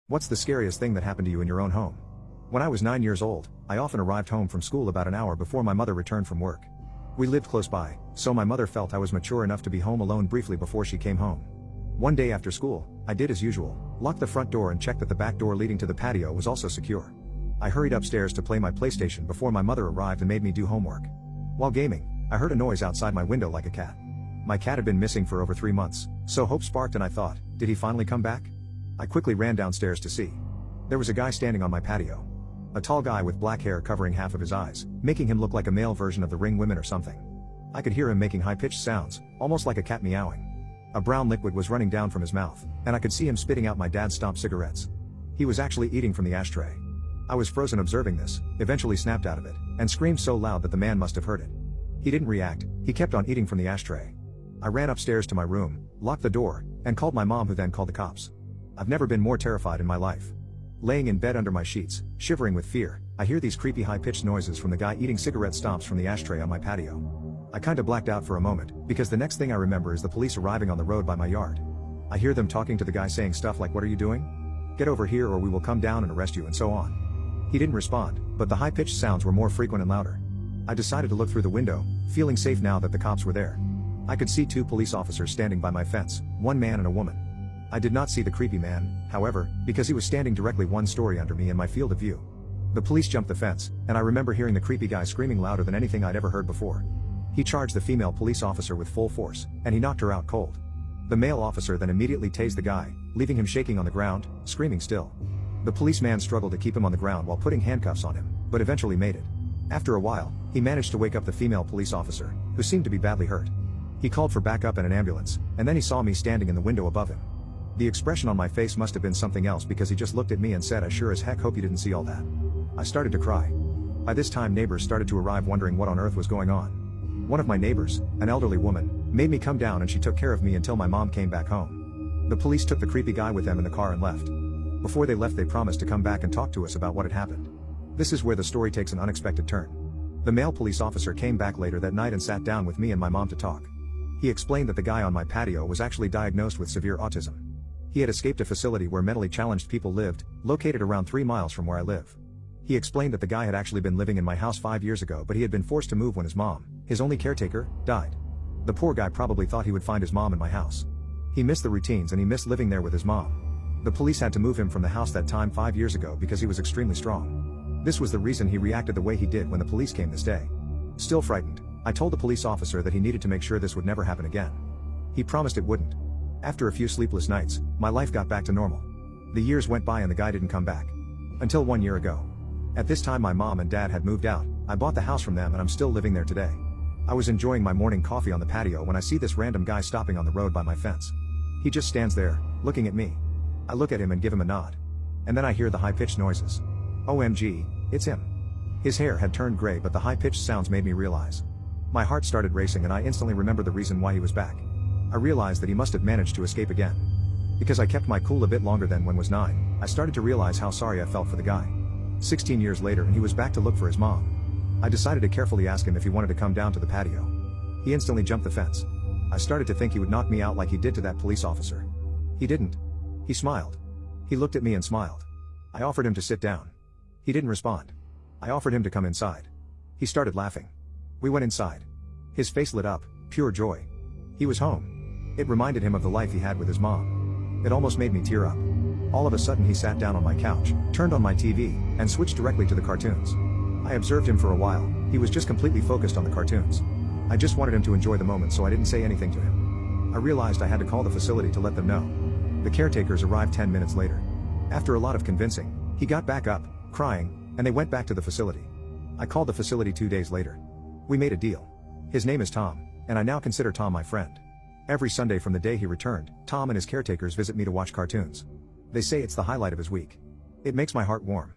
What's the scariest thing that happened to you in your own home? When I was 9 years old, I often arrived home from school about an hour before my mother returned from work. We lived close by, so my mother felt I was mature enough to be home alone briefly before she came home. One day after school, I did as usual, locked the front door and checked that the back door leading to the patio was also secure. I hurried upstairs to play my PlayStation before my mother arrived and made me do homework. While gaming, I heard a noise outside my window like a cat. My cat had been missing for over 3 months, so hope sparked and I thought, did he finally come back? I quickly ran downstairs to see. There was a guy standing on my patio. A tall guy with black hair covering half of his eyes, making him look like a male version of the Ring women or something. I could hear him making high-pitched sounds, almost like a cat meowing. A brown liquid was running down from his mouth, and I could see him spitting out my dad's stomped cigarettes. He was actually eating from the ashtray. I was frozen observing this, eventually snapped out of it, and screamed so loud that the man must have heard it. He didn't react, he kept on eating from the ashtray. I ran upstairs to my room, locked the door, and called my mom, who then called the cops. I've never been more terrified in my life. Laying in bed under my sheets, shivering with fear, I hear these creepy high-pitched noises from the guy eating cigarette stomps from the ashtray on my patio. I kinda blacked out for a moment, because the next thing I remember is the police arriving on the road by my yard. I hear them talking to the guy saying stuff like, "What are you doing? Get over here or we will come down and arrest you," and so on. He didn't respond, but the high-pitched sounds were more frequent and louder. I decided to look through the window, feeling safe now that the cops were there. I could see 2 police officers standing by my fence, one man and a woman. I did not see the creepy man, however, because he was standing directly 1 story under me in my field of view. The police jumped the fence, and I remember hearing the creepy guy screaming louder than anything I'd ever heard before. He charged the female police officer with full force, and he knocked her out cold. The male officer then immediately tased the guy, leaving him shaking on the ground, screaming still. The policeman struggled to keep him on the ground while putting handcuffs on him, but eventually made it. After a while, he managed to wake up the female police officer, who seemed to be badly hurt. He called for backup and an ambulance, and then he saw me standing in the window above him. The expression on my face must have been something else because he just looked at me and said, "I sure as heck hope you didn't see all that." I started to cry. By this time neighbors started to arrive wondering what on earth was going on. One of my neighbors, an elderly woman, made me come down and she took care of me until my mom came back home. The police took the creepy guy with them in the car and left. Before they left they promised to come back and talk to us about what had happened. This is where the story takes an unexpected turn. The male police officer came back later that night and sat down with me and my mom to talk. He explained that the guy on my patio was actually diagnosed with severe autism. He had escaped a facility where mentally challenged people lived, located around 3 miles from where I live. He explained that the guy had actually been living in my house 5 years ago, but he had been forced to move when his mom, his only caretaker, died. The poor guy probably thought he would find his mom in my house. He missed the routines and he missed living there with his mom. The police had to move him from the house that time 5 years ago because he was extremely strong. This was the reason he reacted the way he did when the police came this day. Still frightened, I told the police officer that he needed to make sure this would never happen again. He promised it wouldn't. After a few sleepless nights, my life got back to normal. The years went by and the guy didn't come back. Until 1 year ago. At this time my mom and dad had moved out, I bought the house from them and I'm still living there today. I was enjoying my morning coffee on the patio when I see this random guy stopping on the road by my fence. He just stands there, looking at me. I look at him and give him a nod. And then I hear the high-pitched noises. OMG, it's him. His hair had turned gray but the high-pitched sounds made me realize. My heart started racing and I instantly remembered the reason why he was back. I realized that he must have managed to escape again. Because I kept my cool a bit longer than when was 9, I started to realize how sorry I felt for the guy. 16 years later and he was back to look for his mom. I decided to carefully ask him if he wanted to come down to the patio. He instantly jumped the fence. I started to think he would knock me out like he did to that police officer. He didn't. He smiled. He looked at me and smiled. I offered him to sit down. He didn't respond. I offered him to come inside. He started laughing. We went inside. His face lit up, pure joy. He was home. It reminded him of the life he had with his mom. It almost made me tear up. All of a sudden he sat down on my couch, turned on my TV, and switched directly to the cartoons. I observed him for a while, he was just completely focused on the cartoons. I just wanted him to enjoy the moment so I didn't say anything to him. I realized I had to call the facility to let them know. The caretakers arrived 10 minutes later. After a lot of convincing, he got back up, crying, and they went back to the facility. I called the facility 2 days later. We made a deal. His name is Tom, and I now consider Tom my friend. Every Sunday from the day he returned, Tom and his caretakers visit me to watch cartoons. They say it's the highlight of his week. It makes my heart warm.